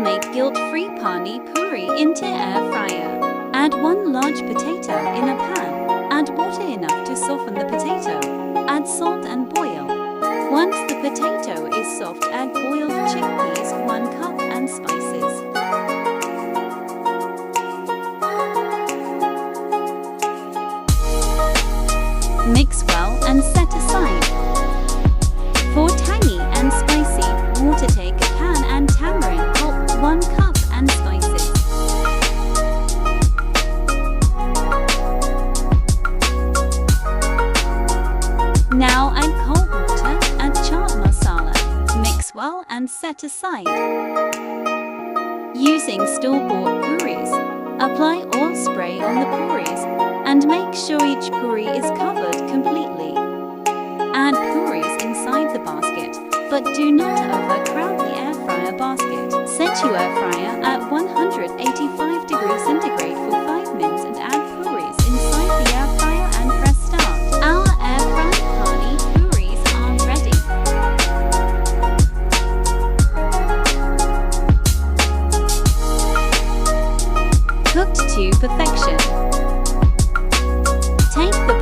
make guilt-free Pani Puri into air fryer. Add 1 large potato in a pan. Add water enough to soften the potato. Add salt and boil. Once the potato is soft, add boiled chickpeas 1 cup and spices. Mix well and set aside. For tangy and spicy, water, take a pan and tamarind pulp 1 cup and spices. Now add cold water and chaat masala. Mix well and set aside. Using store-bought puris, apply oil spray on the puris and make sure each puri is covered completely. Add puris inside the basket, but do not overcrowd the air fryer basket. Set your air fryer at 185 degrees centigrade for 5 minutes and add puris inside the air fryer and press start. Our air fried Pani Puris are ready. Cooked to perfection. Take the